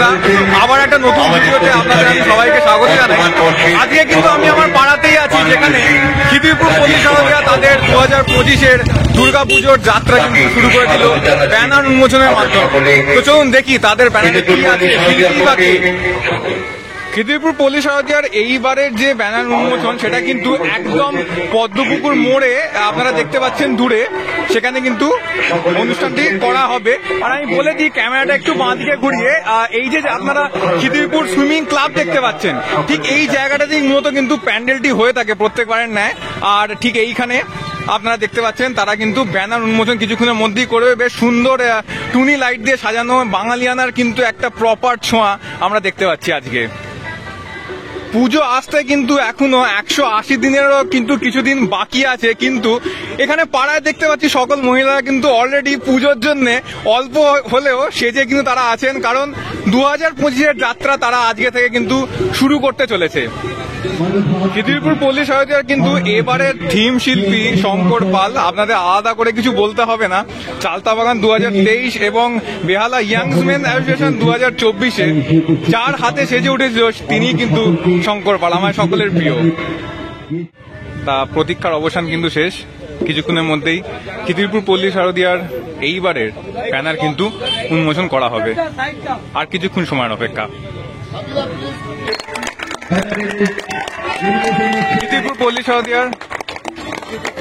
বন্ধুরা, আবার একটা নতুন ভিডিওতে আপনাদের আমি সবাইকে স্বাগত জানাই। আজকে কিন্তু আমি আমার পাড়াতেই আছি, যেখানে খিদিরপুর পল্লী শারদিয়া তাদের 2025-এর দুর্গাপুজোর যাত্রা কিন্তু শুরু করে দিল ব্যানার উন্মোচনের মাধ্যমে। তো চলুন দেখি তাদের ব্যানারে কি আছে। খিদিরপুর পল্লী শারদিয়ার এইবারের যে ব্যানার উন্মোচন সেটা কিন্তু একদম পদ্মপুকুর মোড়ে আপনারা দেখতে পাচ্ছেন দূরে, সেখানে কিন্তু অনুষ্ঠানটি করা হবে। আর আমি বলে দিই, ক্যামেরাটা একটু বাঁ দিকে ঘুরিয়ে, এই যে আপনারা খিদিরপুর সুইমিং ক্লাব দেখতে পাচ্ছেন, ঠিক এই জায়গাটাতেই মূলত কিন্তু প্যান্ডেলটি হয়ে থাকে প্রত্যেকবারের ন্যায়। আর ঠিক এইখানে আপনারা দেখতে পাচ্ছেন তারা কিন্তু ব্যানার উন্মোচন কিছুক্ষণের মধ্যেই করবে। বেশ সুন্দর টুনি লাইট দিয়ে সাজানো বাঙালিয়ানার কিন্তু একটা প্রপার ছোঁয়া আমরা দেখতে পাচ্ছি আজকে। পুজো আসতে কিন্তু এখনো 180 দিনেরও কিন্তু কিছুদিন বাকি আছে, কিন্তু এখানে পাড়ায় দেখতে পাচ্ছি সকল মহিলারা কিন্তু অলরেডি পুজোর জন্য অল্প হলেও সেজে কিন্তু তারা আছেন, কারণ 2025-এর যাত্রা তারা আজকে থেকে কিন্তু শুরু করতে চলেছে। খিদিরপুর পল্লী শারদিয়ার কিন্তু এবারের থিম শিল্পী শঙ্কর পাল, আপনাদের আলাদা করে কিছু বলতে হবে না। চালতাবাগান 2023 এবং বেহালা ইয়াংসম্যান অ্যাসোসিয়েশন 2024-এ যার হাতে সেজে উঠেছিল তিনি কিন্তু শঙ্কর পাল, আমার সকলের প্রিয়। তা প্রতীক্ষার অবসান কিন্তু শেষ, কিছুক্ষণের মধ্যেই খিদিরপুর পল্লী শারদিয়ার এইবারের ব্যানার কিন্তু উন্মোচন করা হবে। আর কিছুক্ষণ সময়ের অপেক্ষা। খিদিরপুর পল্লী শারদিয়ার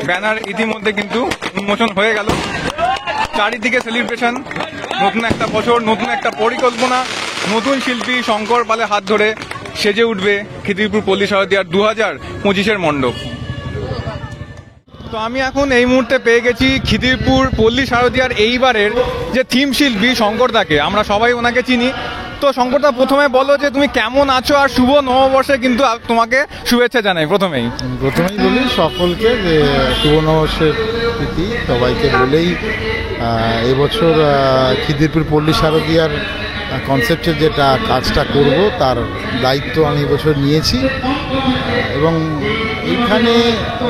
ব্যানার ইতিমধ্যে কিন্তু উন্মোচন হয়ে গেল। চারিদিকে সেলিব্রেশন, নতুন একটা বছর, নতুন একটা পরিকল্পনা, নতুন শিল্পী শঙ্কর পালের হাত ধরে সেজে উঠবে খিদিরপুর পল্লী শারদিয়ার 2025-এর মণ্ডপ। তো আমি এখন এই মুহূর্তে পেয়ে গেছি খিদিরপুর পল্লী শারদিয়ার এইবারের যে থিম শিল্পী শঙ্করদাকে। আমরা সবাই ওনাকে চিনি। তো শঙ্করদা, প্রথমে বলো যে তুমি কেমন আছো, আর শুভ নববর্ষে কিন্তু তোমাকে শুভেচ্ছা জানাই। প্রথমেই বলি সকলকে যে শুভ নববর্ষের প্রীতি সবাইকে বলেই এবছর খিদিরপুর পল্লী শারদিয়ার কনসেপ্টের যেটা কাজটা করব তার দায়িত্ব আমি এবছর নিয়েছি, এবং এইখানে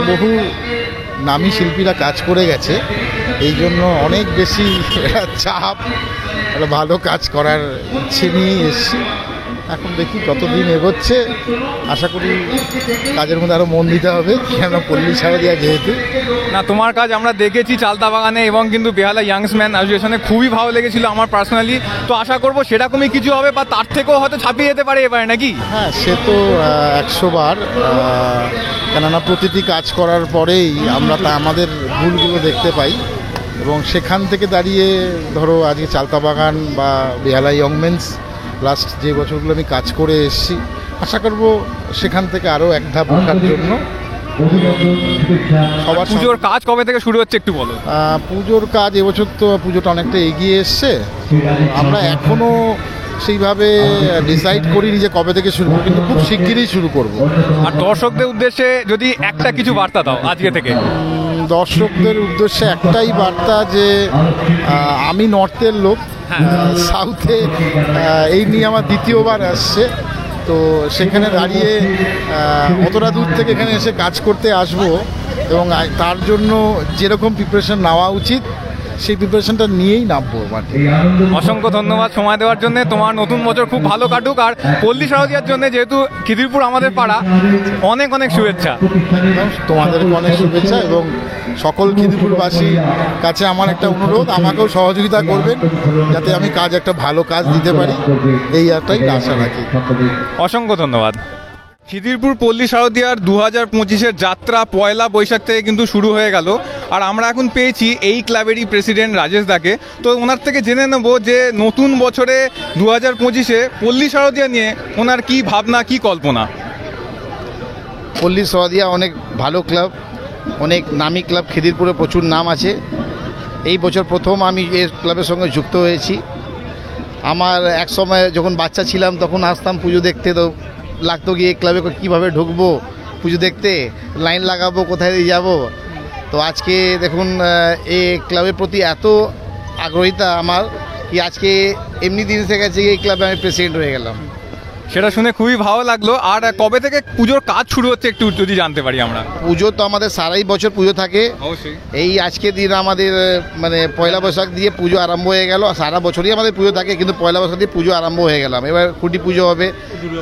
বহু নামী শিল্পীরা কাজ করে গেছে, এই জন্য অনেক বেশি চাপ, একটা ভালো কাজ করার ইচ্ছে নিয়েই এসেছি। এখন দেখি কতদিন এগোচ্ছে, আশা করি কাজের মধ্যে আরও মন দিতে হবে, কেন পল্লী শারদিয়া যেহেতু। না, তোমার কাজ আমরা দেখেছি চালতাবাগানে এবং কিন্তু বেহালা ইয়াংসম্যান অ্যাসোসিয়েশনে, খুবই ভালো লেগেছিল আমার পার্সোনালি। তো আশা করবো সেরকমই কিছু হবে, বা তার থেকেও হয়তো ছাপিয়ে যেতে পারে এবারে, নাকি? হ্যাঁ, সে তো 100 বার, কেননা প্রতিটি কাজ করার পরেই আমরা আমাদের ভুলগুলো দেখতে পাই, এবং সেখান থেকে দাঁড়িয়ে ধরো আজকে চালতাবাগান বা বেহালা ইয়ংমেন্স লাস্ট যে বছরগুলো আমি কাজ করে এসেছি, আশা করব সেখান থেকে আরও এক ধাপ ওঠার জন্য। সবার পুজোর কাজ কবে থেকে শুরু হচ্ছে একটু বলো। পুজোর কাজ এবছর তো পুজোটা অনেকটা এগিয়ে এসছে, আমরা এখনও সেইভাবে ডিসাইড করিনি যে কবে থেকে শুরু করবো, কিন্তু খুব শিগগিরই শুরু করব। আর দর্শকদের উদ্দেশ্যে যদি একটা কিছু বার্তা দাও আজকে থেকে। দর্শকদের উদ্দেশ্যে একটাই বার্তা যে আমি নর্থের লোক, সাউথে এই নিয়ে আমার দ্বিতীয়বার আসছে, তো সেখানে দাঁড়িয়ে অতটা দূর থেকে এখানে এসে কাজ করতে আসবো, এবং তার জন্য যেরকম প্রিপারেশন নেওয়া উচিত সেই প্রিপারেশনটা নিয়েই নামবো মাঠে। অসংখ্য ধন্যবাদ সময় দেওয়ার জন্য। তোমার নতুন বছর খুব ভালো কাটুক, আর পল্লী শারদিয়ার জন্য, যেহেতু খিদিরপুর আমাদের পাড়া, অনেক অনেক শুভেচ্ছা। তোমাদেরকে অনেক শুভেচ্ছা, এবং সকল খিদিরপুরবাসীর কাছে আমার একটা অনুরোধ, আমাকেও সহযোগিতা করবেন যাতে আমি একটা ভালো কাজ দিতে পারি, এই একটাই আশা রাখি। অসংখ্য ধন্যবাদ। খিদিরপুর পল্লী শারদিয়ার 2025-এর যাত্রা পয়লা বৈশাখ থেকে কিন্তু শুরু হয়ে গেল, আর আমরা এখন পেয়েছি এই ক্লাবেরই প্রেসিডেন্ট রাজেশ দাকে। তো ওনার থেকে জেনে নেব যে নতুন বছরে 2025-এ পল্লী শারদিয়া নিয়ে ওনার কি ভাবনা, কি কল্পনা। পল্লী শারদিয়া অনেক ভালো ক্লাব, অনেক নামী ক্লাব, খিদিরপুরে প্রচুর নাম আছে। এই বছর প্রথম আমি এই ক্লাবের সঙ্গে যুক্ত হয়েছি। আমার এক সময় যখন বাচ্চা ছিলাম তখন আসতাম পুজো দেখতে, তো লাগতো গিয়ে ক্লাবে কীভাবে ঢুকবো, পুজো দেখতে লাইন লাগাবো, কোথায় যাব। তো আজকে দেখুন এই ক্লাবের প্রতি এত আগ্রহিতা আমার, কি আজকে এমনি দিন থেকে গেছে এই ক্লাবে আমি প্রেসিডেন্ট হয়ে গেলাম। সেটা শুনে খুবই ভালো লাগলো। আর কবে থেকে পুজোর কাজ শুরু হচ্ছে একটু যদি জানতে পারি আমরা। পুজো তো আমাদের সারাই বছর পুজো থাকে। অবশ্যই। এই আজকের দিন আমাদের মানে পয়লা বৈশাখ দিয়ে পুজো আরম্ভ হয়ে গেল। সারা বছরই আমাদের পুজো থাকে, কিন্তু পয়লা বৈশাখ দিয়ে পুজো আরম্ভ হয়ে গেলাম। এবার খুঁটি পুজো হবে,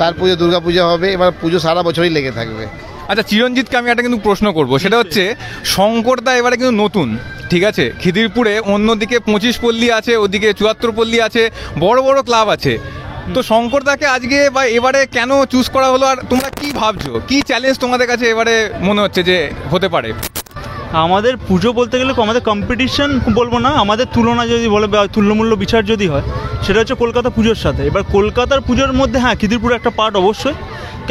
তার পুজো দুর্গা পুজো হবে, এবার পুজো সারা বছরই লেগে থাকবে। আচ্ছা, চিরঞ্জিতকে আমি একটা কিন্তু প্রশ্ন করব, সেটা হচ্ছে শঙ্করদা এবারে কিন্তু নতুন, ঠিক আছে? খিদিরপুরে অন্যদিকে 25 পল্লী আছে, ওদিকে 74 পল্লী আছে, বড় বড় ক্লাব আছে। তো শঙ্করদাকে আজকে বা এবারে কেন চুজ করা হলো, আর তোমরা কি ভাবছো, কি চ্যালেঞ্জ তোমাদের কাছে এবারে মনে হচ্ছে যে হতে পারে? আমাদের পুজো বলতে গেলে আমাদের কম্পিটিশন বলবো না, আমাদের তুলনা যদি বলে বা তুল্যমূল্য বিচার যদি হয়, সেটা হচ্ছে কলকাতা পুজোর সাথে। এবার কলকাতার পুজোর মধ্যে হ্যাঁ খিদিরপুর একটা পার্ট অবশ্যই,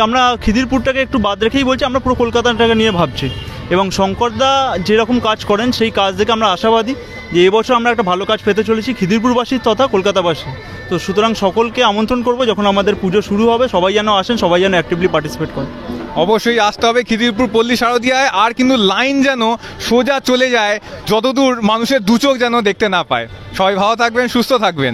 আমরা খিদিরপুরটাকে একটু বাদ রেখেই বলছি, আমরা পুরো কলকাতাটাকে নিয়ে ভাবছি। এবং শঙ্করদা যেরকম কাজ করেন সেই কাজ দেখে আমরা আশাবাদী যে এবছর আমরা একটা ভালো কাজ পেতে চলেছি খিদিরপুরবাসীর তথা কলকাতাবাসী। তো সুতরাং সকলকে আমন্ত্রণ করবো, যখন আমাদের পুজো শুরু হবে সবাই যেন আসেন, সবাই যেন অ্যাক্টিভলি পার্টিসিপেট করেন। অবশ্যই আসতে হবে খিদিরপুর পল্লী শারদিয়ায়। আর কিন্তু লাইন যেন সোজা চলে যায়, যতদূর মানুষের দুচোখ যেন দেখতে না পায়। সবাই ভালো থাকবেন, সুস্থ থাকবেন।